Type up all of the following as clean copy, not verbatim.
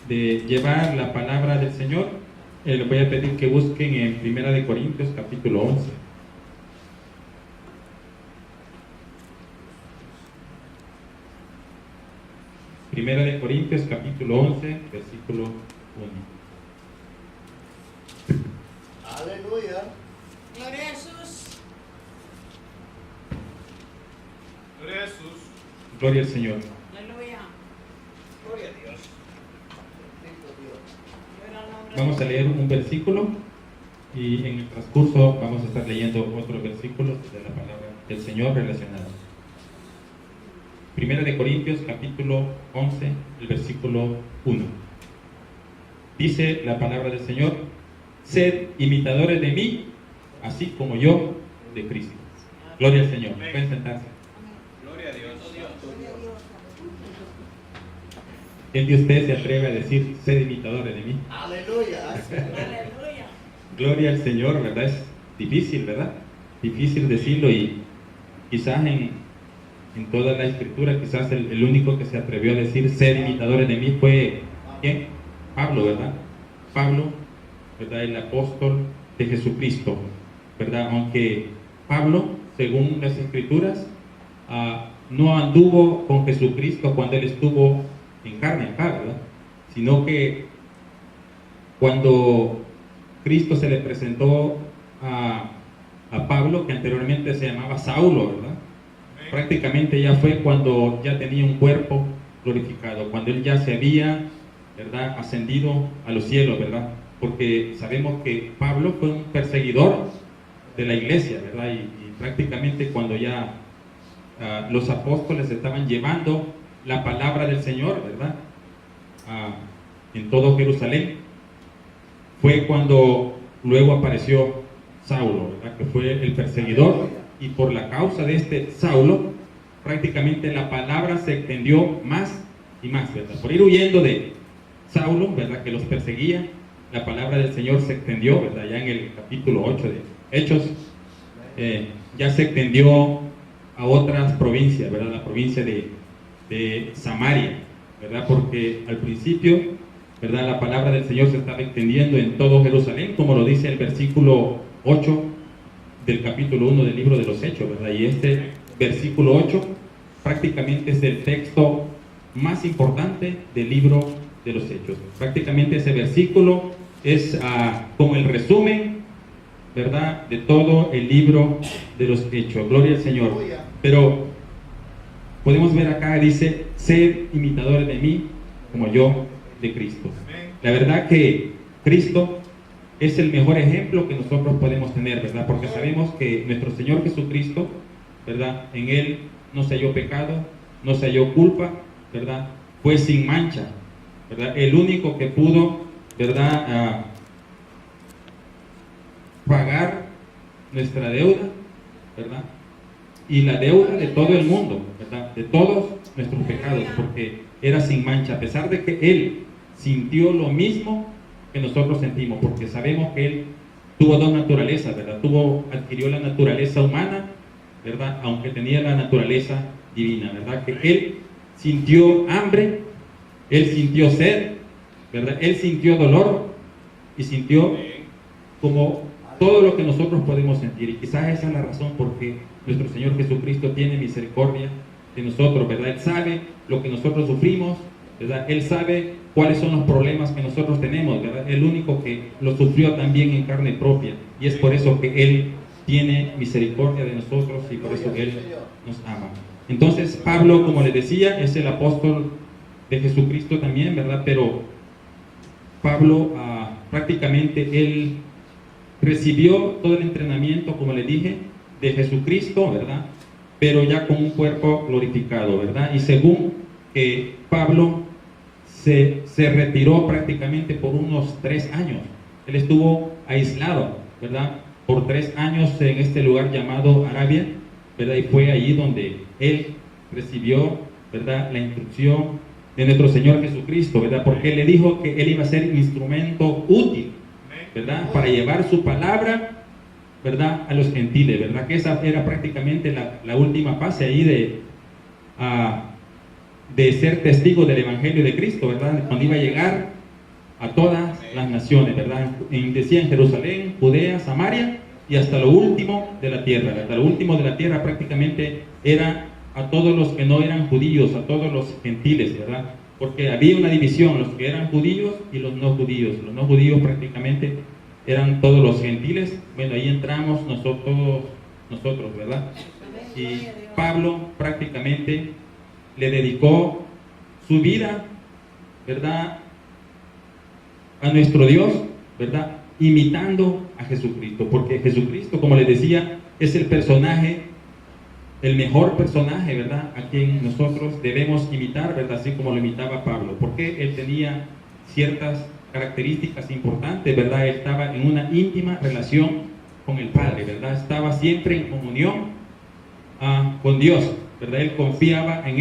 de llevar la palabra del Señor, les voy a pedir que busquen en Primera de Corintios capítulo 11. Primera de Corintios capítulo 11, versículo 1. Aleluya. Gloria a Jesús. Gloria a Jesús. Gloria al Señor. Aleluya. Gloria a Dios. Bendito Dios. Gloria al nombre Vamos a leer un versículo y en el transcurso vamos a estar leyendo otros versículos de la palabra del Señor relacionados. Primera de Corintios capítulo 11, el versículo 1. Dice la palabra del Señor: sed imitadores de mí, así como yo de Cristo. Gloria al Señor. Pueden sentarse. Gloria a Dios. ¿Quién de ustedes se atreve a decir sed imitadores de mí? Aleluya. Aleluya. Gloria al Señor, ¿verdad? Es difícil, ¿verdad? Difícil decirlo, y quizás en toda la escritura, quizás el único que se atrevió a decir sed imitadores de mí fue, ¿quién? Pablo, ¿verdad? Pablo, ¿verdad? El apóstol de Jesucristo, ¿verdad? Aunque Pablo, según las escrituras, no anduvo con Jesucristo cuando él estuvo en carne acá, ¿verdad? Sino que cuando Cristo se le presentó a Pablo, que anteriormente se llamaba Saulo, ¿verdad? Prácticamente ya fue cuando ya tenía un cuerpo glorificado, cuando él ya se había, ¿verdad?, ascendido a los cielos, ¿verdad? Porque sabemos que Pablo fue un perseguidor de la iglesia, ¿verdad? Y prácticamente cuando ya los apóstoles estaban llevando la palabra del Señor, ¿verdad?, en todo Jerusalén, fue cuando luego apareció Saulo, ¿verdad?, que fue el perseguidor. Y por la causa de este Saulo, prácticamente la palabra se extendió más y más, ¿verdad? Por ir huyendo de Saulo, ¿verdad?, que los perseguía, la palabra del Señor se extendió, ¿verdad? Ya en el capítulo 8 de Hechos, ya se extendió a otras provincias, ¿verdad? La provincia de Samaria, ¿verdad? Porque al principio, ¿verdad?, la palabra del Señor se estaba extendiendo en todo Jerusalén, como lo dice el versículo 8 del capítulo 1 del libro de los Hechos, ¿verdad? Y este versículo 8 prácticamente es el texto más importante del libro de los Hechos. Prácticamente ese versículo es como el resumen, ¿verdad?, de todo el libro de los Hechos. Gloria al Señor. Pero podemos ver acá, dice: sed imitadores de mí, como yo de Cristo. La verdad que Cristo es el mejor ejemplo que nosotros podemos tener, ¿verdad? Porque sabemos que nuestro Señor Jesucristo, ¿verdad?, en Él no se halló pecado, no se halló culpa, ¿verdad? Fue sin mancha, ¿verdad? El único que pudo, ¿verdad?, pagar nuestra deuda, ¿verdad? Y la deuda de todo el mundo, ¿verdad? De todos nuestros pecados, porque era sin mancha, a pesar de que Él sintió lo mismo que nosotros sentimos, porque sabemos que Él tuvo dos naturalezas, ¿verdad? Adquirió la naturaleza humana, ¿verdad?, aunque tenía la naturaleza divina, ¿verdad? Que Él sintió hambre, Él sintió sed, ¿verdad? Él sintió dolor y sintió como todo lo que nosotros podemos sentir. Y quizás esa es la razón por qué nuestro Señor Jesucristo tiene misericordia de nosotros, ¿verdad? Él sabe lo que nosotros sufrimos, ¿verdad? Él sabe cuáles son los problemas que nosotros tenemos, ¿verdad? El único que lo sufrió también en carne propia, y es por eso que Él tiene misericordia de nosotros y por eso Él nos ama. Entonces Pablo, como les decía, es el apóstol de Jesucristo también, ¿verdad? Pero Pablo prácticamente él recibió todo el entrenamiento, como les dije, de Jesucristo, ¿verdad?, pero ya con un cuerpo glorificado, ¿verdad? Y según que Pablo se retiró prácticamente por unos 3 años. Él estuvo aislado, ¿verdad?, por 3 años en este lugar llamado Arabia, ¿verdad? Y fue allí donde él recibió, ¿verdad?, la instrucción de nuestro Señor Jesucristo, ¿verdad? Porque Él le dijo que Él iba a ser instrumento útil, ¿verdad?, para llevar su palabra, ¿verdad?, a los gentiles, ¿verdad? Que esa era prácticamente la última fase ahí de ser testigo del Evangelio de Cristo, ¿verdad? Cuando iba a llegar a todas las naciones, ¿verdad? Decía en Jerusalén, Judea, Samaria y hasta lo último de la tierra. Hasta lo último de la tierra prácticamente era a todos los que no eran judíos, a todos los gentiles, ¿verdad? Porque había una división, los que eran judíos y los no judíos. Los no judíos prácticamente eran todos los gentiles. Bueno, ahí entramos nosotros, ¿verdad? Y Pablo prácticamente le dedicó su vida, ¿verdad?, a nuestro Dios, ¿verdad?, imitando a Jesucristo, porque Jesucristo, como les decía, es el personaje, el mejor personaje, ¿verdad?, a quien nosotros debemos imitar, ¿verdad?, así como lo imitaba Pablo, porque él tenía ciertas características importantes, ¿verdad? Él estaba en una íntima relación con el Padre, ¿verdad? Estaba siempre en comunión con Dios, ¿verdad? Él confiaba en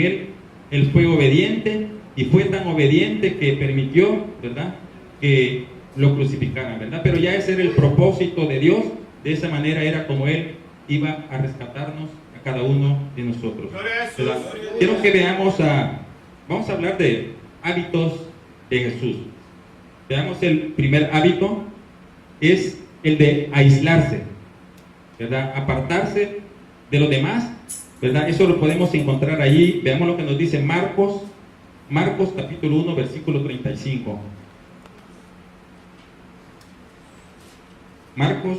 él fue obediente y fue tan obediente que permitió, ¿verdad?, que lo crucificaran, ¿verdad? Pero ya ese era el propósito de Dios. De esa manera era como Él iba a rescatarnos a cada uno de nosotros, ¿verdad? Quiero que veamos vamos a hablar de hábitos de Jesús. Veamos, el primer hábito es el de aislarse, ¿verdad? Apartarse de los demás, ¿verdad? Eso lo podemos encontrar allí. Veamos lo que nos dice Marcos capítulo 1, versículo 35. Marcos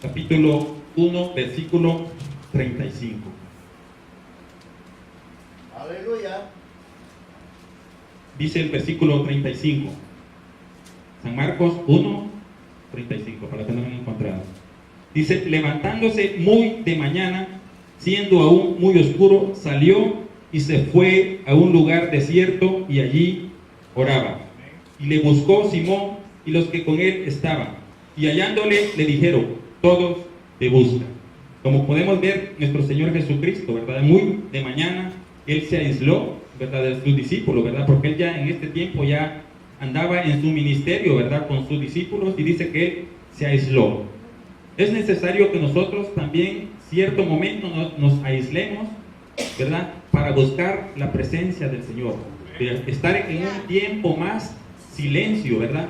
capítulo 1, versículo 35. Aleluya. Dice el versículo 35. San Marcos 1, 35, para que no lo hayan encontrado. Dice: levantándose muy de mañana, siendo aún muy oscuro, salió y se fue a un lugar desierto y allí oraba. Y le buscó Simón y los que con él estaban, y hallándole le dijeron: todos te buscan. Como podemos ver, nuestro Señor Jesucristo, ¿verdad?, muy de mañana, Él se aisló, ¿verdad?, de sus discípulos, ¿verdad?, porque Él ya en este tiempo ya andaba en su ministerio, ¿verdad?, con sus discípulos, y dice que Él se aisló. Es necesario que nosotros también, cierto momento, nos aislemos, ¿verdad?, para buscar la presencia del Señor, estar en un tiempo más silencio, ¿verdad?,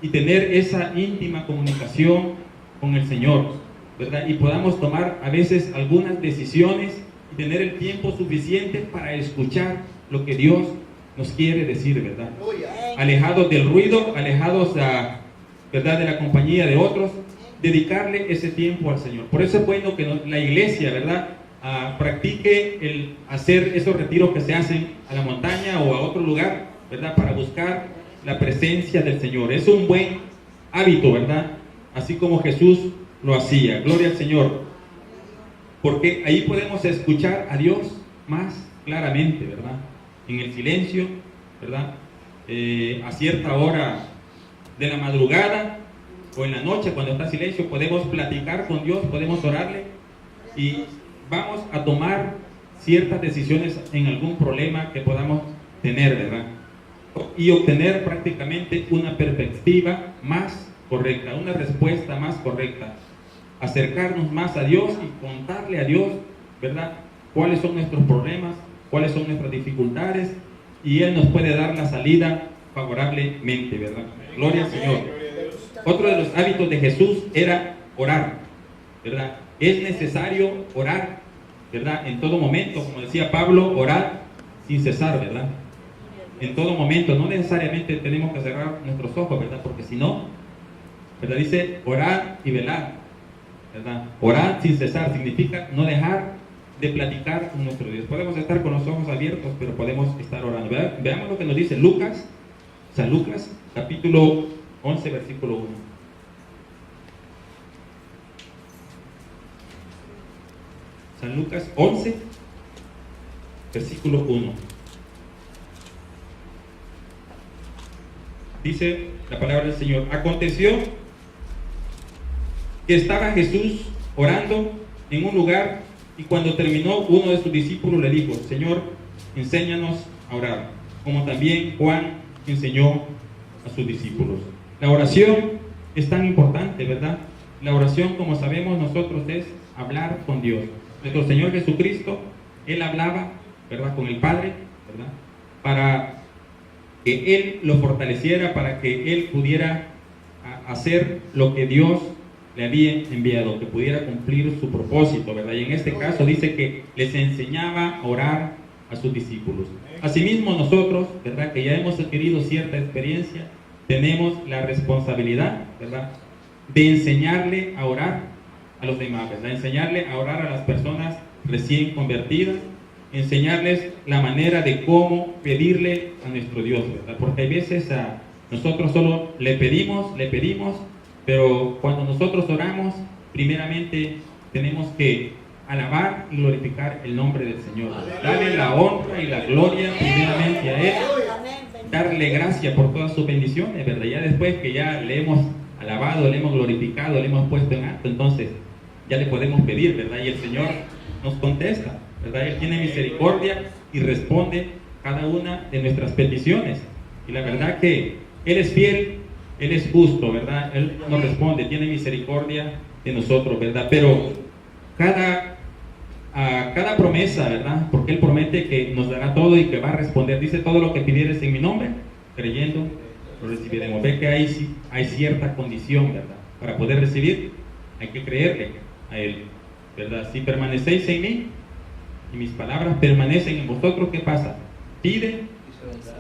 y tener esa íntima comunicación con el Señor, ¿verdad?, y podamos tomar a veces algunas decisiones y tener el tiempo suficiente para escuchar lo que Dios nos quiere decir, ¿verdad? Alejados del ruido, alejados, ¿verdad?, de la compañía de otros, dedicarle ese tiempo al Señor. Por eso es bueno que la iglesia, ¿verdad?, practique el hacer esos retiros que se hacen a la montaña o a otro lugar, ¿verdad?, para buscar la presencia del Señor. Es un buen hábito, ¿verdad?, así como Jesús lo hacía. Gloria al Señor, porque ahí podemos escuchar a Dios más claramente, ¿verdad?, en el silencio, ¿verdad?, a cierta hora de la madrugada o en la noche, cuando está silencio, podemos platicar con Dios, podemos orarle y vamos a tomar ciertas decisiones en algún problema que podamos tener, ¿verdad?, y obtener prácticamente una perspectiva más correcta, una respuesta más correcta, acercarnos más a Dios y contarle a Dios, ¿verdad?, cuáles son nuestros problemas, cuáles son nuestras dificultades, y Él nos puede dar la salida favorablemente, ¿verdad? Gloria al Señor. Otro de los hábitos de Jesús era orar, ¿verdad? Es necesario orar, ¿verdad?, en todo momento, como decía Pablo, orar sin cesar, ¿verdad? En todo momento, no necesariamente tenemos que cerrar nuestros ojos, ¿verdad?, porque si no, ¿verdad?, dice orar y velar, ¿verdad? Orar sin cesar significa no dejar de platicar con nuestro Dios. Podemos estar con los ojos abiertos, pero podemos estar orando. Veamos lo que nos dice Lucas, San Lucas, capítulo 11, versículo 1. San Lucas 11, versículo 1. Dice la palabra del Señor: aconteció que estaba Jesús orando en un lugar, y cuando terminó, uno de sus discípulos le dijo: Señor, enséñanos a orar, como también Juan enseñó a sus discípulos. La oración es tan importante, ¿verdad? La oración, como sabemos nosotros, es hablar con Dios. Nuestro Señor Jesucristo, Él hablaba, ¿verdad?, con el Padre, ¿verdad?, para que Él lo fortaleciera para que Él pudiera hacer lo que Dios le había enviado, que pudiera cumplir su propósito, ¿verdad? Y en este caso dice que les enseñaba a orar a sus discípulos. Asimismo nosotros, ¿verdad?, que ya hemos adquirido cierta experiencia, tenemos la responsabilidad, ¿verdad?, de enseñarle a orar a los demás, ¿verdad?, enseñarle a orar a las personas recién convertidas, enseñarles la manera de cómo pedirle a nuestro Dios, ¿verdad? Porque hay veces nosotros solo le pedimos, pero cuando nosotros oramos, primeramente tenemos que alabar y glorificar el nombre del Señor, darle la honra y la gloria primeramente a Él, darle gracias por todas sus bendiciones, ¿verdad? Ya después que ya le hemos alabado, le hemos glorificado, le hemos puesto en alto, entonces ya le podemos pedir, ¿verdad? Y el Señor nos contesta, ¿verdad? Él tiene misericordia y responde cada una de nuestras peticiones. Y la verdad que Él es fiel, Él es justo, ¿verdad? Él nos responde, tiene misericordia de nosotros, ¿verdad? Pero cada promesa, ¿verdad? Porque Él promete que nos dará todo y que va a responder. Dice, todo lo que pidieres en mi nombre, creyendo, lo recibiremos. Ve que hay cierta condición, ¿verdad? Para poder recibir, hay que creerle a Él, ¿verdad? Si permanecéis en mí y mis palabras permanecen en vosotros, ¿qué pasa? Pide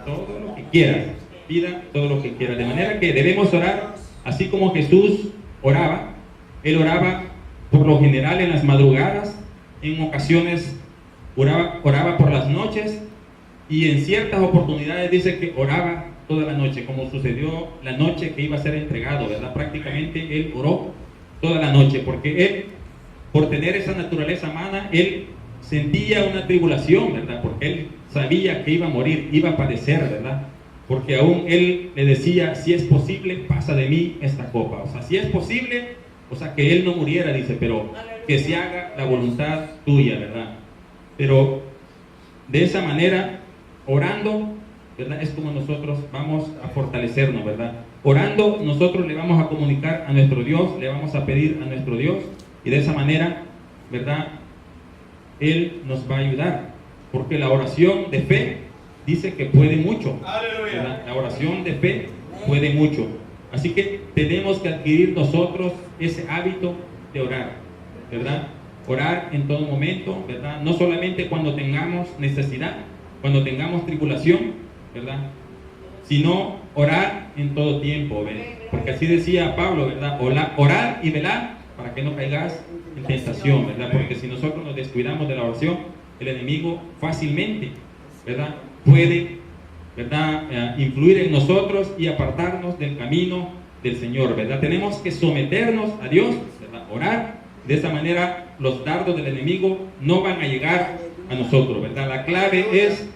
todo lo que quieras. Pida todo lo que quiera, de manera que debemos orar así como Jesús oraba. Él oraba por lo general en las madrugadas, en ocasiones oraba por las noches, y en ciertas oportunidades dice que oraba toda la noche, como sucedió la noche que iba a ser entregado, ¿verdad? Prácticamente Él oró toda la noche, porque Él, por tener esa naturaleza humana, Él sentía una tribulación, ¿verdad? Porque Él sabía que iba a morir, iba a padecer, ¿verdad? Porque aún Él le decía, si es posible, pasa de mí esta copa. O sea, si es posible, o sea, que Él no muriera, dice, pero que se haga la voluntad tuya, ¿verdad? Pero de esa manera, orando, ¿verdad?, es como nosotros vamos a fortalecernos, ¿verdad? Orando, nosotros le vamos a comunicar a nuestro Dios, le vamos a pedir a nuestro Dios, y de esa manera, ¿verdad?, Él nos va a ayudar. Porque la oración de fe dice que puede mucho, ¿verdad? La oración de fe puede mucho. Así que tenemos que adquirir nosotros ese hábito de orar, ¿verdad? Orar en todo momento, ¿verdad? No solamente cuando tengamos necesidad, cuando tengamos tribulación, ¿verdad? Sino orar en todo tiempo, ¿verdad? Porque así decía Pablo, ¿verdad? Orar y velar para que no caigas en tentación, ¿verdad? Porque si nosotros nos descuidamos de la oración, el enemigo fácilmente, ¿verdad?, puede, ¿verdad?, influir en nosotros y apartarnos del camino del Señor, ¿verdad? Tenemos que someternos a Dios, ¿verdad?, orar. De esa manera los dardos del enemigo no van a llegar a nosotros, ¿verdad? La clave es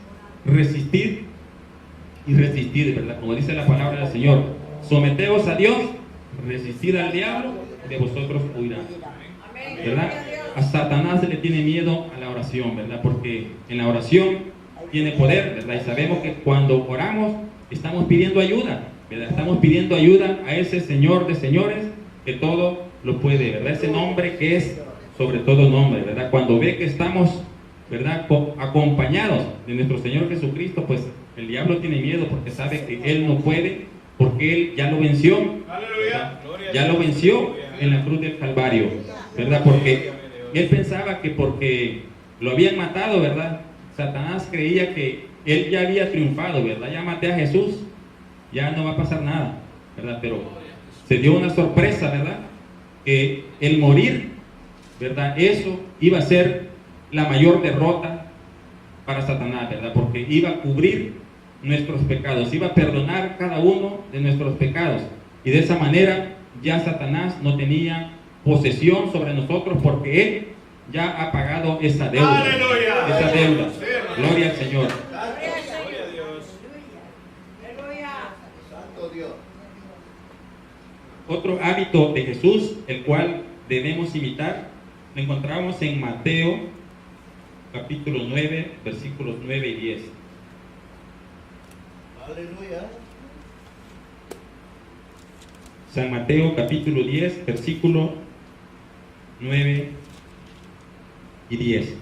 resistir y resistir, ¿verdad? Como dice la palabra del Señor, someteos a Dios, resistid al diablo, de vosotros huirá, ¿verdad? A Satanás se le tiene miedo a la oración, ¿verdad? Porque en la oración tiene poder, ¿verdad? Y sabemos que cuando oramos estamos pidiendo ayuda, ¿verdad? Estamos pidiendo ayuda a ese Señor de señores que todo lo puede, ¿verdad? Ese nombre que es sobre todo nombre, ¿verdad? Cuando ve que estamos, ¿verdad?, acompañados de nuestro Señor Jesucristo, pues el diablo tiene miedo porque sabe que Él no puede, porque Él ya lo venció, ¿verdad? Ya lo venció en la cruz del Calvario, ¿verdad? Porque Él pensaba que porque lo habían matado, ¿verdad?, Satanás creía que Él ya había triunfado, ¿verdad? Ya maté a Jesús, ya no va a pasar nada, ¿verdad? Pero se dio una sorpresa, ¿verdad?, que el morir, ¿verdad?, eso iba a ser la mayor derrota para Satanás, ¿verdad? Porque iba a cubrir nuestros pecados, iba a perdonar cada uno de nuestros pecados, y de esa manera ya Satanás no tenía posesión sobre nosotros, porque Él ya ha pagado esa deuda. ¡Aleluya! Esa deuda. Gloria al Señor. Gloria a Dios. Aleluya. Santo Dios. Otro hábito de Jesús, el cual debemos imitar, lo encontramos en Mateo capítulo 9, versículos 9 y 10. Aleluya. San Mateo capítulo 10, versículo 9 y 10.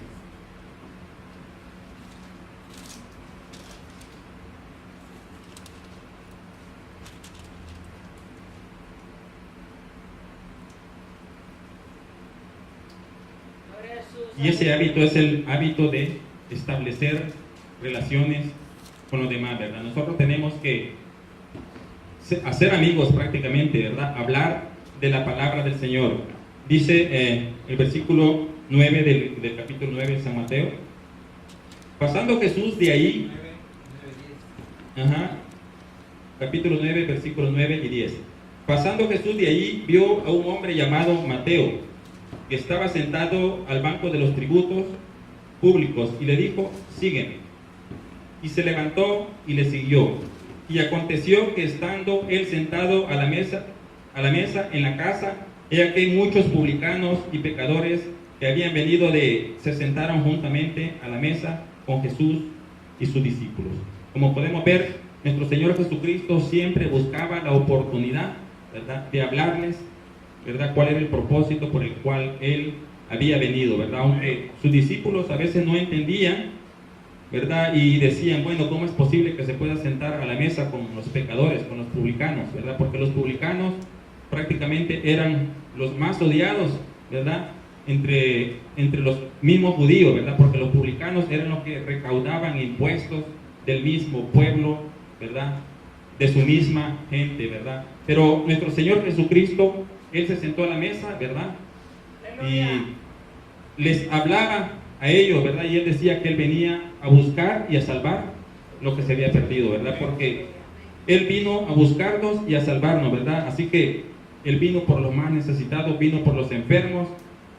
Y ese hábito es el hábito de establecer relaciones con los demás, ¿verdad? Nosotros tenemos que hacer amigos prácticamente, ¿verdad? Hablar de la palabra del Señor. Dice el versículo 9 del capítulo 9 de San Mateo: pasando Jesús de ahí, capítulo 9, versículos 9 y 10. Pasando Jesús de allí, vio a un hombre llamado Mateo, que estaba sentado al banco de los tributos públicos, y le dijo: sígueme. Y se levantó y le siguió. Y aconteció que estando él sentado a la mesa en la casa, he aquí muchos publicanos y pecadores que habían venido se sentaron juntamente a la mesa con Jesús y sus discípulos. Como podemos ver, nuestro Señor Jesucristo siempre buscaba la oportunidad, ¿verdad?, de hablarles, ¿verdad?, cuál era el propósito por el cual Él había venido, ¿verdad? Aunque sus discípulos a veces no entendían, ¿verdad?, y decían: bueno, ¿cómo es posible que se pueda sentar a la mesa con los pecadores, con los publicanos, ¿verdad? Porque los publicanos prácticamente eran los más odiados, ¿verdad?, entre los mismos judíos, ¿verdad? Porque los publicanos eran los que recaudaban impuestos del mismo pueblo, ¿verdad?, de su misma gente, ¿verdad? Pero nuestro Señor Jesucristo, Él se sentó a la mesa, ¿verdad?, y les hablaba a ellos, ¿verdad? Y Él decía que Él venía a buscar y a salvar lo que se había perdido, ¿verdad? Porque Él vino a buscarnos y a salvarnos, ¿verdad? Así que Él vino por los más necesitados, vino por los enfermos,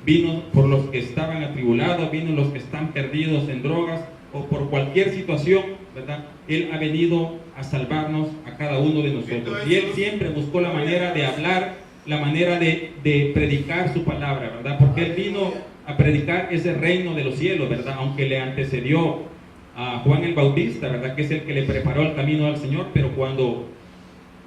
vino por los que estaban atribulados, vino los que están perdidos en drogas o por cualquier situación, ¿verdad? Él ha venido a salvarnos a cada uno de nosotros. Y Él siempre buscó la manera de hablar, la manera de predicar su palabra, ¿verdad? Porque Él vino a predicar ese reino de los cielos, ¿verdad? Aunque le antecedió a Juan el Bautista, ¿verdad?, que es el que le preparó el camino al Señor. Pero cuando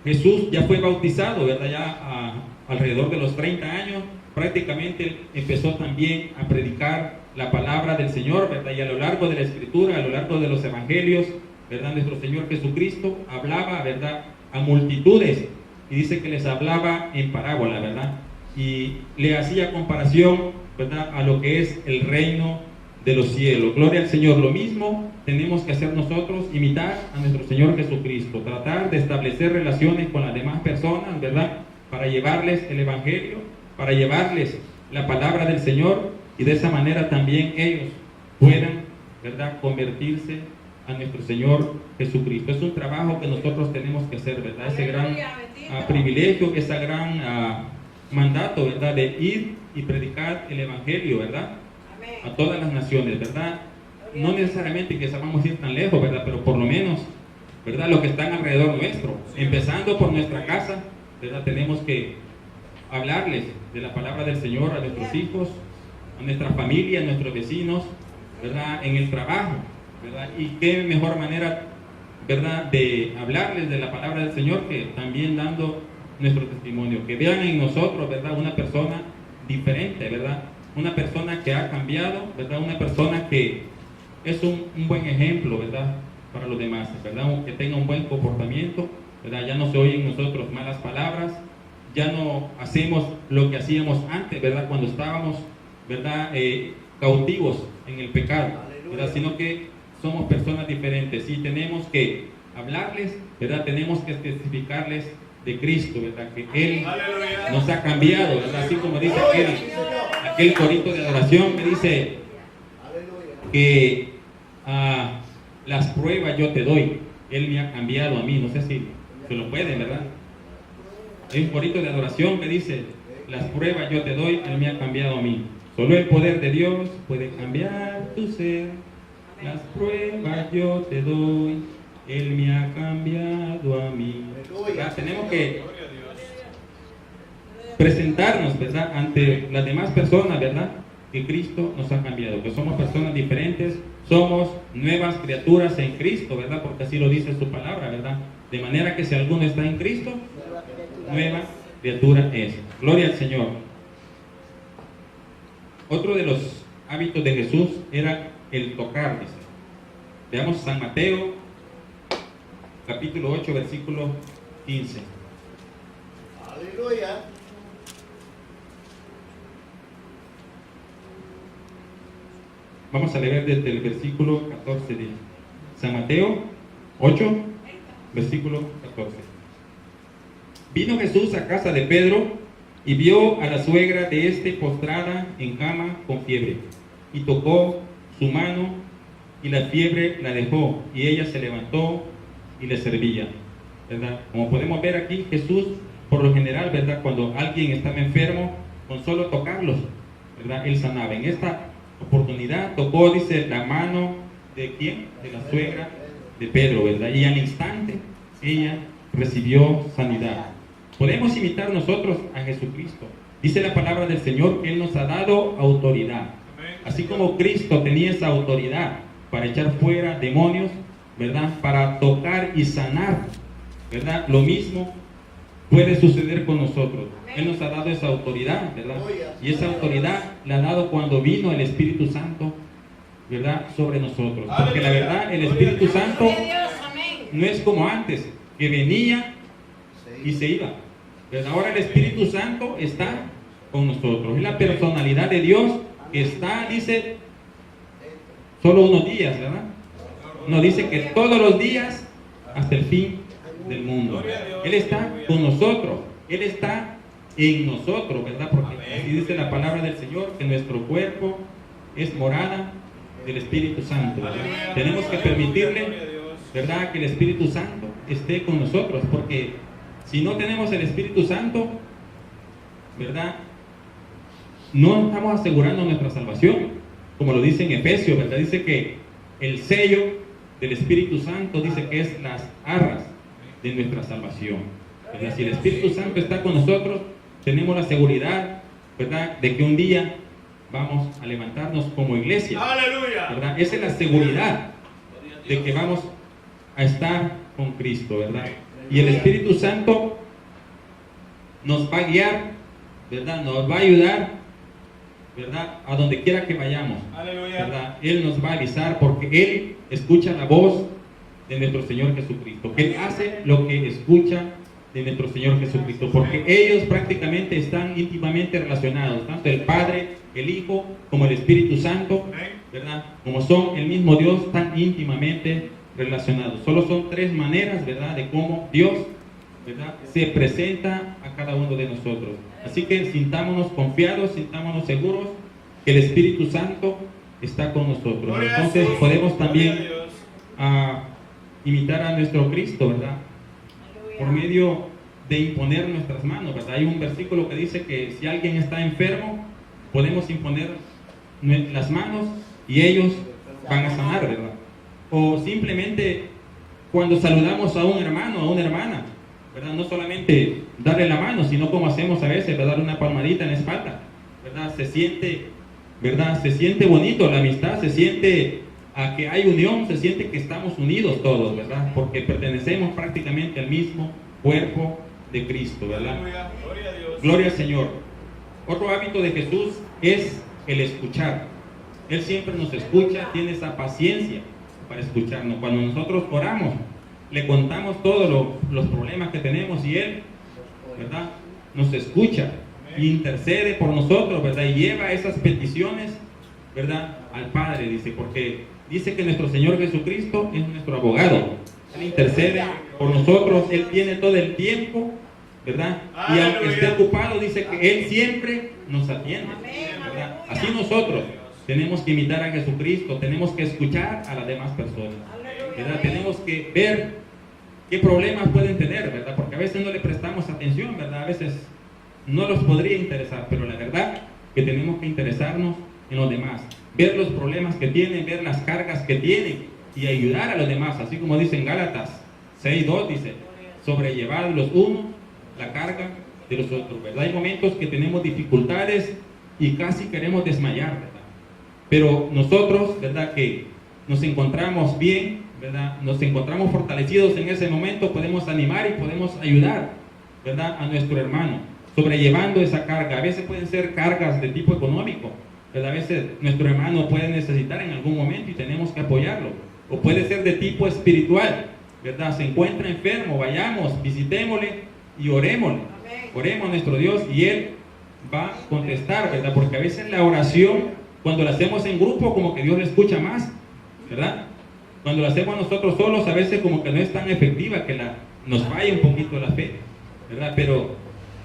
Jesús ya fue bautizado, ¿verdad?, ya alrededor de los 30 años, prácticamente empezó también a predicar la palabra del Señor, ¿verdad? Y a lo largo de la Escritura, a lo largo de los Evangelios, ¿verdad?, nuestro Señor Jesucristo hablaba, ¿verdad?, a multitudes, y dice que les hablaba en parábola, ¿verdad? Y le hacía comparación, ¿verdad?, a lo que es el reino de los cielos. Gloria al Señor. Lo mismo tenemos que hacer nosotros, imitar a nuestro Señor Jesucristo, tratar de establecer relaciones con las demás personas, ¿verdad?, para llevarles el Evangelio, para llevarles la palabra del Señor, y de esa manera también ellos puedan, ¿verdad?, convertirse a nuestro Señor Jesucristo. Es un trabajo que nosotros tenemos que hacer, ¿verdad? Ese gran privilegio, ese gran mandato, ¿verdad?, de ir y predicar el Evangelio, ¿verdad?, a todas las naciones, ¿verdad? No necesariamente que vamos a ir tan lejos, ¿verdad?, pero por lo menos, ¿verdad?, los que están alrededor nuestro, empezando por nuestra casa, ¿verdad?, tenemos que hablarles de la palabra del Señor a nuestros hijos, a nuestra familia, a nuestros vecinos, ¿verdad?, en el trabajo, ¿verdad? Y qué mejor manera, ¿verdad?, de hablarles de la palabra del Señor que también dando nuestro testimonio, que vean en nosotros, ¿verdad?, una persona diferente, ¿verdad?, una persona que ha cambiado, ¿verdad?, una persona que es un buen ejemplo, ¿verdad?, para los demás, ¿verdad?, que tenga un buen comportamiento, ¿verdad? Ya no se oyen nosotros malas palabras, ya no hacemos lo que hacíamos antes, ¿verdad?, cuando estábamos, ¿verdad?, cautivos en el pecado, ¿verdad?, sino que somos personas diferentes y tenemos que hablarles, ¿verdad?, tenemos que testificarles de Cristo, ¿verdad?, que Él nos ha cambiado, ¿verdad?, así como dice aquel corito de adoración que dice que las pruebas yo te doy, Él me ha cambiado a mí. No sé si se lo pueden, ¿verdad? Hay un corito de adoración que dice: las pruebas yo te doy, Él me ha cambiado a mí. Solo el poder de Dios puede cambiar tu ser. Las pruebas yo te doy, Él me ha cambiado a mí. ¿Verdad? Tenemos que presentarnos, ¿verdad?, ante las demás personas, ¿verdad?, que Cristo nos ha cambiado, que somos personas diferentes, somos nuevas criaturas en Cristo, ¿verdad?, porque así lo dice su palabra, ¿verdad? De manera que si alguno está en Cristo, nueva criatura es. Gloria al Señor. Otro de los hábitos de Jesús era el tocar, dice. Veamos San Mateo, capítulo 8, versículo 15. Aleluya. Vamos a leer desde el versículo 14 de San Mateo 8, versículo 14. Vino Jesús a casa de Pedro y vio a la suegra de este postrada en cama con fiebre, y tocó su mano, y la fiebre la dejó, y ella se levantó y le servía, ¿verdad? Como podemos ver aquí, Jesús, por lo general, ¿verdad? Cuando alguien estaba enfermo, con solo tocarlos, ¿verdad? Él sanaba. En esta oportunidad tocó, dice, la mano de ¿quién? De la suegra de Pedro, ¿verdad? Y al instante ella recibió sanidad. Podemos imitar nosotros a Jesucristo. Dice la palabra del Señor que Él nos ha dado autoridad. Así como Cristo tenía esa autoridad para echar fuera demonios, ¿verdad? Para tocar y sanar, ¿verdad? Lo mismo puede suceder con nosotros. Él nos ha dado esa autoridad, ¿verdad? Y esa autoridad la ha dado cuando vino el Espíritu Santo, ¿verdad? Sobre nosotros. Porque la verdad, el Espíritu Santo no es como antes, que venía y se iba, ¿verdad? Ahora el Espíritu Santo está con nosotros. Es la personalidad de Dios que está, dice, solo unos días, ¿verdad? No, dice que todos los días hasta el fin del mundo. Él está con nosotros, Él está en nosotros, ¿verdad? Porque así dice la palabra del Señor, que nuestro cuerpo es morada del Espíritu Santo, ¿verdad? Tenemos que permitirle, ¿verdad?, que el Espíritu Santo esté con nosotros, porque si no tenemos el Espíritu Santo, ¿verdad?, no estamos asegurando nuestra salvación, como lo dice en Efesios, ¿verdad? Dice que el sello del Espíritu Santo dice que es las arras de nuestra salvación, ¿verdad? Si el Espíritu Santo está con nosotros, tenemos la seguridad, ¿verdad?, de que un día vamos a levantarnos como iglesia. ¡Aleluya! ¿Verdad? Esa es la seguridad de que vamos a estar con Cristo, ¿verdad? Y el Espíritu Santo nos va a guiar, ¿verdad? Nos va a ayudar, ¿verdad?, a donde quiera que vayamos, ¿verdad? Él nos va a avisar, porque Él escucha la voz de nuestro Señor Jesucristo. Él hace lo que escucha de nuestro Señor Jesucristo, porque ellos prácticamente están íntimamente relacionados, tanto el Padre, el Hijo, como el Espíritu Santo, ¿verdad? Como son el mismo Dios, están íntimamente relacionados. Solo son tres maneras, ¿verdad?, de cómo Dios, ¿verdad?, se presenta a cada uno de nosotros. Así que sintámonos confiados, sintámonos seguros que el Espíritu Santo está con nosotros. Entonces podemos también imitar a nuestro Cristo, ¿verdad?, por medio de imponer nuestras manos, ¿verdad? Hay un versículo que dice que si alguien está enfermo, podemos imponer las manos y ellos van a sanar, ¿verdad? O simplemente cuando saludamos a un hermano, a una hermana, ¿verdad?, no solamente darle la mano, sino como hacemos a veces, ¿verdad?, darle una palmadita en la espalda, ¿verdad? Se siente, ¿verdad?, se siente bonito la amistad, se siente a que hay unión, se siente que estamos unidos todos, ¿verdad? Porque pertenecemos prácticamente al mismo cuerpo de Cristo, ¿verdad? Gloria a Dios. Gloria al Señor. Otro hábito de Jesús es el escuchar. Él siempre nos escucha, tiene esa paciencia para escucharnos. Cuando nosotros oramos, le contamos todos los problemas que tenemos y Él, ¿verdad?, nos escucha, intercede por nosotros, ¿verdad?, y lleva esas peticiones, ¿verdad?, al Padre, dice, porque dice que nuestro Señor Jesucristo es nuestro abogado. Él intercede por nosotros, Él tiene todo el tiempo, ¿verdad? Y aunque esté ocupado, dice que Él siempre nos atiende, ¿verdad? Así nosotros tenemos que imitar a Jesucristo, tenemos que escuchar a las demás personas, ¿verdad? Tenemos que ver qué problemas pueden tener, ¿verdad? Porque a veces no le prestamos atención, ¿verdad? A veces no los podría interesar, pero la verdad que tenemos que interesarnos en los demás, ver los problemas que tienen, ver las cargas que tienen y ayudar a los demás, así como dice en Gálatas 6:2, dice, sobrellevar los unos la carga de los otros, ¿verdad? Hay momentos que tenemos dificultades y casi queremos desmayar, ¿verdad? Pero nosotros, ¿verdad?, que nos encontramos bien, ¿verdad?, nos encontramos fortalecidos en ese momento, podemos animar y podemos ayudar, ¿verdad?, a nuestro hermano, sobrellevando esa carga. A veces pueden ser cargas de tipo económico, ¿verdad? A veces nuestro hermano puede necesitar en algún momento y tenemos que apoyarlo. O puede ser de tipo espiritual, ¿verdad? Se encuentra enfermo, vayamos, visitémosle y orémosle. Oremos a nuestro Dios y Él va a contestar, ¿verdad? Porque a veces la oración Cuando lo hacemos en grupo, como que Dios le escucha más, ¿verdad? Cuando lo hacemos nosotros solos, a veces como que no es tan efectiva, que nos falla un poquito la fe, ¿verdad? Pero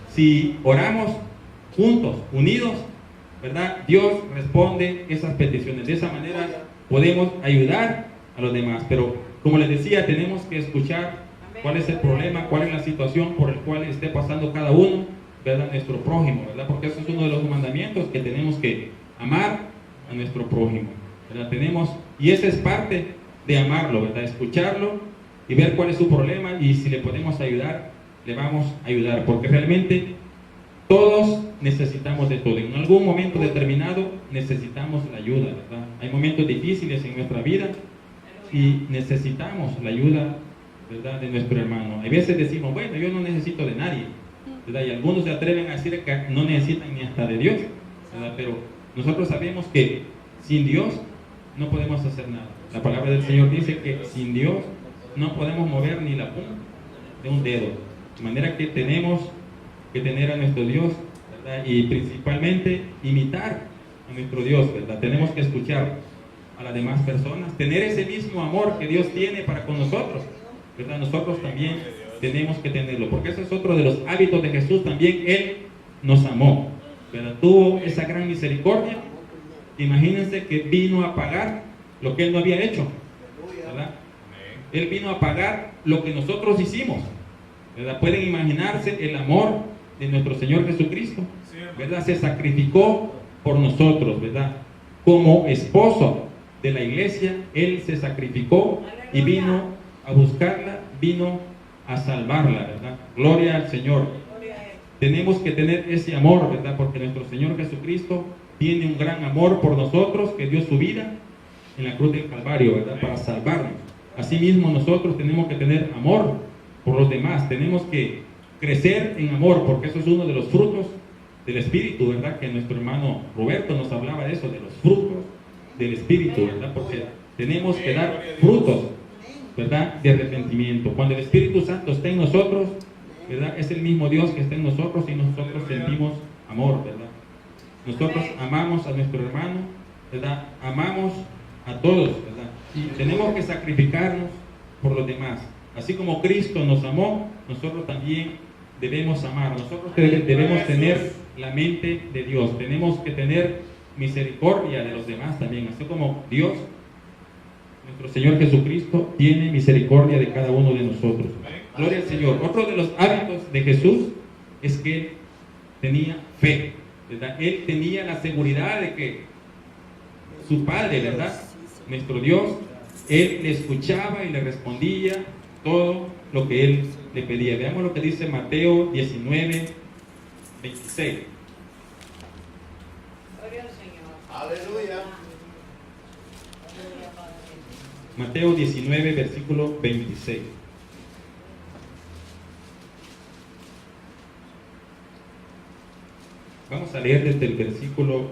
si oramos juntos, unidos, ¿verdad? Dios responde esas peticiones. De esa manera podemos ayudar a los demás. Pero como les decía, tenemos que escuchar cuál es el problema, cuál es la situación por el cual esté pasando cada uno, ¿verdad? Nuestro prójimo, ¿verdad? Porque eso es uno de los mandamientos, que tenemos que amar a nuestro prójimo, ¿verdad? Y esa es parte de amarlo, ¿verdad? Escucharlo y ver cuál es su problema, y si le podemos ayudar, le vamos a ayudar, porque realmente todos necesitamos de todo. En algún momento determinado necesitamos la ayuda, ¿verdad? Hay momentos difíciles en nuestra vida y necesitamos la ayuda, ¿verdad?, de nuestro hermano. A veces decimos, bueno, yo no necesito de nadie, ¿verdad? Y algunos se atreven a decir que no necesitan ni hasta de Dios, ¿verdad? Pero nosotros sabemos que sin Dios no podemos hacer nada. La palabra del Señor dice que sin Dios no podemos mover ni la punta de un dedo. De manera que tenemos que tener a nuestro Dios, ¿verdad? Y principalmente imitar a nuestro Dios, ¿verdad? Tenemos que escuchar a las demás personas, tener ese mismo amor que Dios tiene para con nosotros, ¿verdad? Nosotros también tenemos que tenerlo, porque ese es otro de los hábitos de Jesús. También Él nos amó, ¿verdad? Tuvo esa gran misericordia. Imagínense que vino a pagar lo que Él no había hecho, ¿verdad? Él vino a pagar lo que nosotros hicimos, ¿verdad? Pueden imaginarse el amor de nuestro Señor Jesucristo, ¿verdad? Se sacrificó por nosotros, ¿verdad? Como esposo de la iglesia, Él se sacrificó y vino a buscarla, vino a salvarla, ¿verdad? Gloria al Señor. Tenemos que tener ese amor, ¿verdad? Porque nuestro Señor Jesucristo tiene un gran amor por nosotros, que dio su vida en la cruz del Calvario, ¿verdad? Para salvarnos. Asimismo, nosotros tenemos que tener amor por los demás. Tenemos que crecer en amor, porque eso es uno de los frutos del Espíritu, ¿verdad? Que nuestro hermano Roberto nos hablaba de eso, de los frutos del Espíritu, ¿verdad? Porque tenemos que dar frutos, ¿verdad?, de arrepentimiento. Cuando el Espíritu Santo está en nosotros, ¿verdad?, es el mismo Dios que está en nosotros, y nosotros sentimos amor, ¿verdad? Nosotros amamos a nuestro hermano, ¿verdad? Amamos a todos, ¿verdad? Y tenemos que sacrificarnos por los demás. Así como Cristo nos amó, nosotros también debemos amar. Nosotros debemos tener la mente de Dios. Tenemos que tener misericordia de los demás también. Así como Dios, nuestro Señor Jesucristo, tiene misericordia de cada uno de nosotros. Gloria al Señor. Otro de los hábitos de Jesús es que Él tenía fe, ¿verdad? Él tenía la seguridad de que su Padre, ¿verdad?, nuestro Dios, Él le escuchaba y le respondía todo lo que Él le pedía. Veamos lo que dice Mateo 19, 26. Gloria al Señor. Aleluya. Mateo 19, versículo 26. Vamos a leer desde el versículo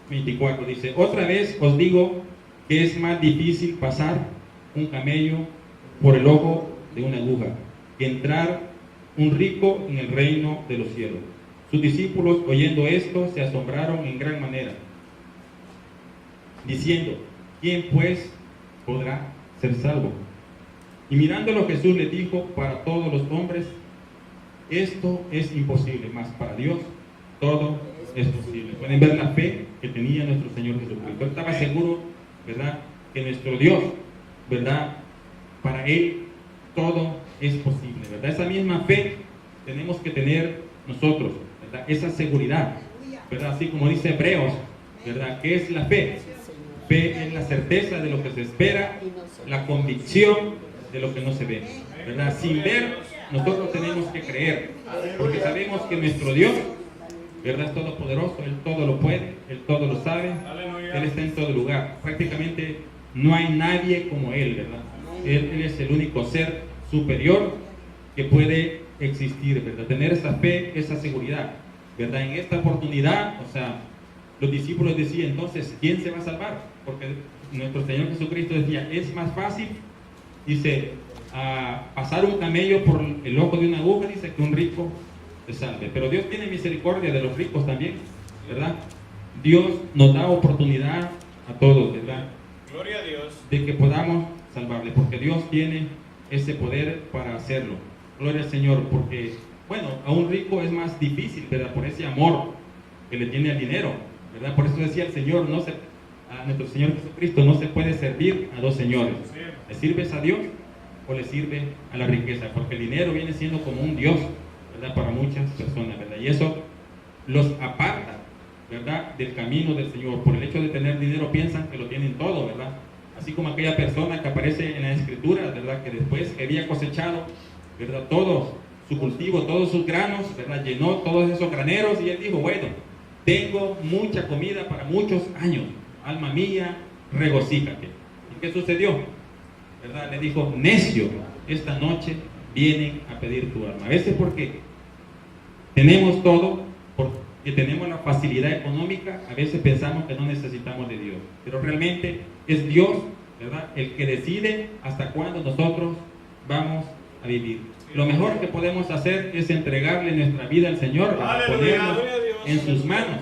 24. Dice: otra vez os digo que es más difícil pasar un camello por el ojo de una aguja que entrar un rico en el reino de los cielos. Sus discípulos, oyendo esto, se asombraron en gran manera, diciendo: ¿quién pues podrá ser salvo? Y mirándolo, Jesús les dijo: para todos los hombres esto es imposible, mas para Dios todo es posible. Pueden ver la fe que tenía nuestro Señor Jesucristo. Él estaba seguro, ¿verdad?, que nuestro Dios, ¿verdad?, para Él todo es posible, ¿verdad? Esa misma fe tenemos que tener nosotros, ¿verdad? Esa seguridad, ¿verdad? Así como dice Hebreos, ¿verdad? ¿Qué es la fe? Fe es la certeza de lo que se espera, la convicción de lo que no se ve, ¿verdad? Sin ver, nosotros tenemos que creer, porque sabemos que nuestro Dios, ¿verdad?, es todopoderoso. Él todo lo puede, Él todo lo sabe, Él está en todo lugar. Prácticamente no hay nadie como Él, ¿verdad? Él es el único ser superior que puede existir, ¿verdad? Tener esa fe, esa seguridad, ¿verdad? En esta oportunidad, o sea, los discípulos decían: entonces, ¿quién se va a salvar? Porque nuestro Señor Jesucristo decía: es más fácil, dice, a pasar un camello por el ojo de una aguja, dice, que un rico se salve. Pero Dios tiene misericordia de los ricos también, ¿verdad? Dios nos da oportunidad a todos, ¿verdad? Gloria a Dios. De que podamos salvarle, porque Dios tiene ese poder para hacerlo. Gloria al Señor, porque, bueno, a un rico es más difícil, ¿verdad? Por ese amor que le tiene al dinero, ¿verdad? Por eso decía el Señor, a nuestro Señor Jesucristo, no se puede servir a dos señores. ¿Le sirves a Dios o le sirve a la riqueza? Porque el dinero viene siendo como un Dios, ¿verdad? Para muchas personas, ¿verdad? Y eso los aparta, ¿verdad? Del camino del Señor. Por el hecho de tener dinero piensan que lo tienen todo, ¿verdad? Así como aquella persona que aparece en la Escritura, ¿verdad? Que después que había cosechado, ¿verdad? Todo su cultivo, todos sus granos, ¿verdad? Llenó todos esos graneros y él dijo, bueno, tengo mucha comida para muchos años. Alma mía, regocíjate. ¿Y qué sucedió? ¿Verdad? Le dijo, necio, esta noche vienen a pedir tu alma. A veces porque tenemos todo, porque tenemos la facilidad económica, a veces pensamos que no necesitamos de Dios. Pero realmente es Dios, ¿verdad? El que decide hasta cuándo nosotros vamos a vivir. Lo mejor que podemos hacer es entregarle nuestra vida al Señor, ¿verdad? Ponernos en sus manos,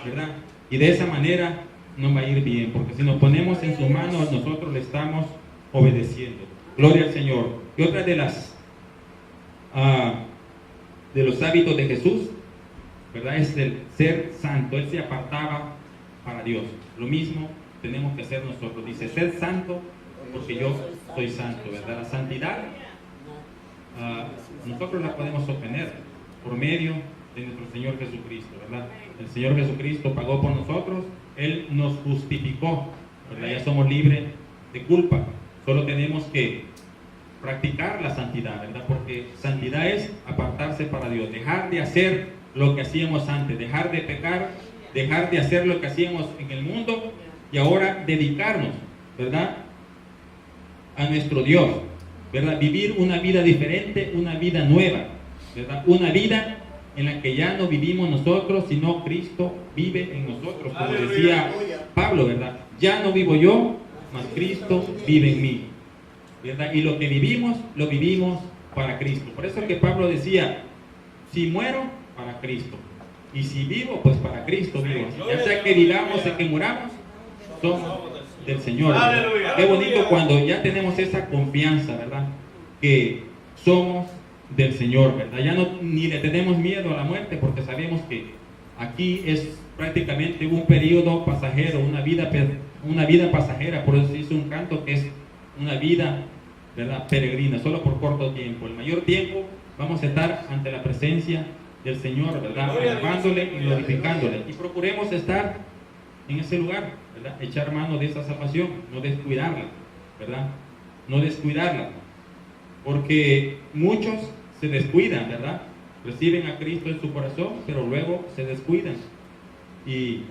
¿verdad? Y de esa manera nos va a ir bien, porque si nos ponemos en sus manos, nosotros le estamos obedeciendo. Gloria al Señor. Y otra de los hábitos de Jesús, ¿verdad? Es el ser santo. Él se apartaba para Dios. Lo mismo tenemos que hacer nosotros. Dice, ser santo porque yo soy santo, ¿verdad? La santidad nosotros la podemos obtener por medio de nuestro Señor Jesucristo, ¿verdad? El Señor Jesucristo pagó por nosotros, Él nos justificó, ¿verdad? Ya somos libres de culpa. Solo tenemos que practicar la santidad, ¿verdad? Porque santidad es apartarse para Dios, dejar de hacer lo que hacíamos antes, dejar de pecar, dejar de hacer lo que hacíamos en el mundo y ahora dedicarnos, ¿verdad? A nuestro Dios, ¿verdad? Vivir una vida diferente, una vida nueva, ¿verdad? Una vida en la que ya no vivimos nosotros, sino Cristo vive en nosotros, como decía Pablo, ¿verdad? Ya no vivo yo, mas Cristo vive en mí, ¿verdad? Y lo que vivimos, lo vivimos para Cristo. Por eso es que Pablo decía, si muero, para Cristo, y si vivo, pues para Cristo vivo. Ya sea que vivamos o que muramos, somos del Señor, ¿verdad? Qué bonito cuando ya tenemos esa confianza, ¿verdad? Que somos del Señor, ¿verdad? Ya no ni le tenemos miedo a la muerte, porque sabemos que aquí es prácticamente un periodo pasajero, una vida pasajera. Por eso se hizo un canto que es una vida, ¿verdad? Peregrina, solo por corto tiempo. El mayor tiempo vamos a estar ante la presencia del Señor, ¿verdad? Alabándole y glorificándole. Y procuremos estar en ese lugar, ¿verdad? Echar mano de esa salvación, no descuidarla, ¿verdad? No descuidarla, porque muchos se descuidan, ¿verdad? Reciben a Cristo en su corazón, pero luego se descuidan. Y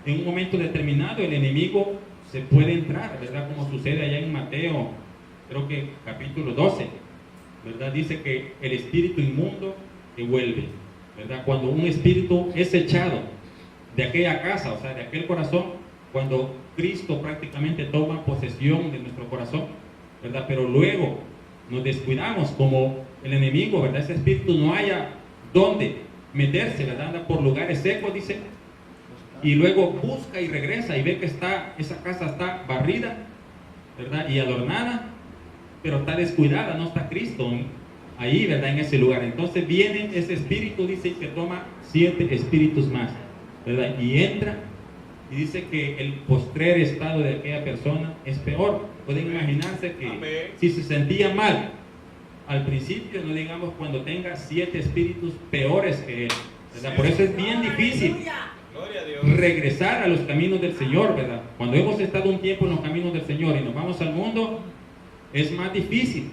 en un momento determinado el enemigo se puede entrar, ¿verdad? Como sucede allá en Mateo, creo que capítulo 12, ¿verdad? Dice que el espíritu inmundo que vuelve, ¿verdad? Cuando un espíritu es echado de aquella casa, o sea, de aquel corazón, cuando Cristo prácticamente toma posesión de nuestro corazón, ¿verdad? Pero luego nos descuidamos como el enemigo, ¿verdad? Ese espíritu no haya dónde meterse, ¿verdad? Anda por lugares secos, dice, y luego busca y regresa y ve que esa casa está barrida, ¿verdad? Y adornada, pero está descuidada, no está Cristo ahí, ¿verdad? En ese lugar. Entonces viene ese espíritu, dice, que toma 7 espíritus más, ¿verdad? Y entra y dice que el postrer estado de aquella persona es peor. Pueden imaginarse que si se sentía mal al principio, no digamos cuando tenga 7 espíritus peores que él, ¿verdad? Por eso es bien difícil regresar a los caminos del Señor, ¿verdad? Cuando hemos estado un tiempo en los caminos del Señor y nos vamos al mundo, es más difícil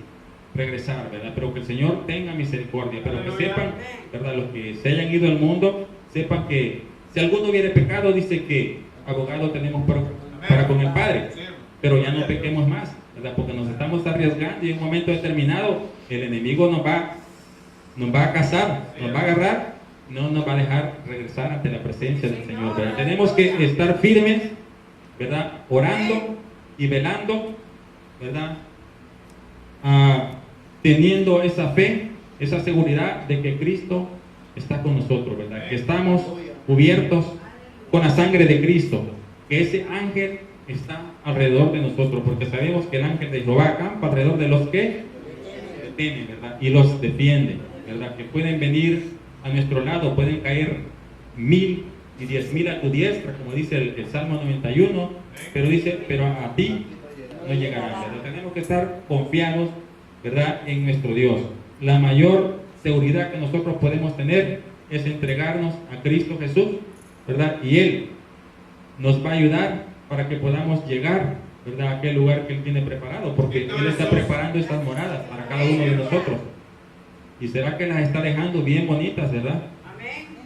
regresar, ¿verdad? Pero que el Señor tenga misericordia, pero que sepan, ¿verdad? Los que se hayan ido al mundo, sepan que si alguno hubiera pecado, dice que abogado tenemos para con el Padre, pero ya no pequemos más, ¿verdad? Porque nos estamos arriesgando y en un momento determinado el enemigo nos va a cazar, nos va a agarrar, no nos va a dejar regresar ante la presencia del Señor, ¿verdad? Tenemos que estar firmes, ¿verdad? Orando y velando, ¿verdad? Teniendo esa fe, esa seguridad de que Cristo está con nosotros, ¿verdad? Que estamos cubiertos con la sangre de Cristo, que ese ángel está alrededor de nosotros, porque sabemos que el ángel de Jehová acampa alrededor de los que le temen, ¿verdad? Y los defiende, ¿verdad? Que pueden venir a nuestro lado, pueden caer 1000 y 10,000 a tu diestra, como dice el Salmo 91, pero dice, pero a ti no llegarán, ¿verdad? Tenemos que estar confiados, ¿verdad?, en nuestro Dios. La mayor seguridad que nosotros podemos tener es entregarnos a Cristo Jesús, ¿verdad? Y Él nos va a ayudar para que podamos llegar, ¿verdad?, a aquel lugar que Él tiene preparado, porque Él está preparando estas moradas para cada uno de nosotros. Y será que las está dejando bien bonitas, ¿verdad?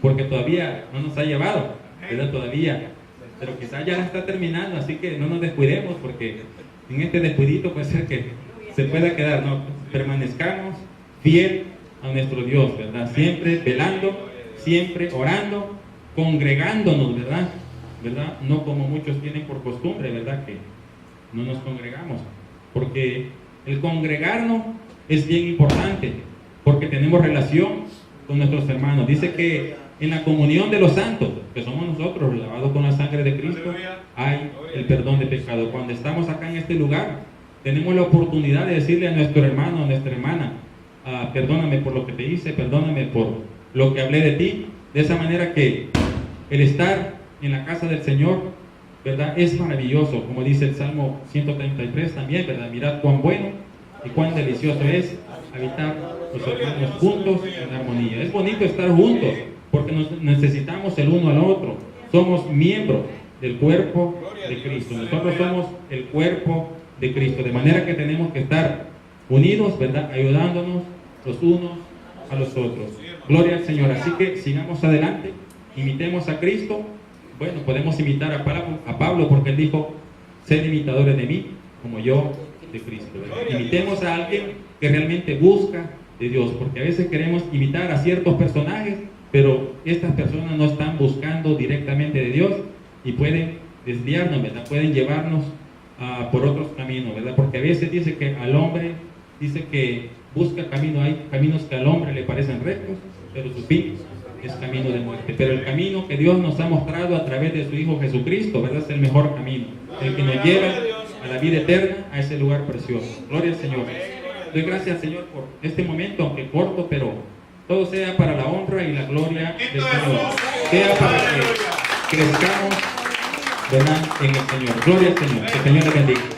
Porque todavía no nos ha llevado, ¿verdad? Todavía, pero quizás ya la está terminando, así que no nos descuidemos, porque en este descuidito puede ser que se pueda quedar, ¿no? Permanezcamos fiel a nuestro Dios, ¿verdad? Siempre velando, siempre orando, congregándonos, ¿verdad? No como muchos tienen por costumbre, ¿verdad? Que no nos congregamos, porque el congregarnos es bien importante, porque tenemos relación con nuestros hermanos. Dice que en la comunión de los santos, que somos nosotros, lavados con la sangre de Cristo, hay el perdón de pecado. Cuando estamos acá en este lugar, tenemos la oportunidad de decirle a nuestro hermano, a nuestra hermana, perdóname por lo que te hice, perdóname por lo que hablé de ti. De esa manera que el estar en la casa del Señor, ¿verdad?, es maravilloso, como dice el Salmo 133 también, ¿verdad? Mirad cuán bueno y cuán delicioso es habitar los hermanos juntos en armonía. Es bonito estar juntos, porque nos necesitamos el uno al otro. Somos miembros del cuerpo de Cristo. Nosotros somos el cuerpo de Cristo, de manera que tenemos que estar unidos, ¿verdad?, ayudándonos los unos a los otros. Gloria al Señor. Así que sigamos adelante, imitemos a Cristo. Bueno, podemos imitar a Pablo, porque él dijo, sed imitadores de mí, como yo de Cristo, ¿verdad? Imitemos a alguien que realmente busca de Dios, porque a veces queremos imitar a ciertos personajes, pero estas personas no están buscando directamente de Dios y pueden desviarnos, ¿verdad? Pueden llevarnos por otros caminos, ¿verdad? Porque a veces dice que al hombre, dice que busca camino, hay caminos que al hombre le parecen rectos, pero su fin es camino de muerte. Pero el camino que Dios nos ha mostrado a través de su Hijo Jesucristo, ¿verdad?, es el mejor camino, el que nos lleva a la vida eterna, a ese lugar precioso. Gloria al Señor. Doy gracias al Señor por este momento, aunque corto, pero todo sea para la honra y la gloria del Señor. Sea para que crezcamos, ¿verdad?, en el Señor. Gloria al Señor. Que el Señor le bendiga.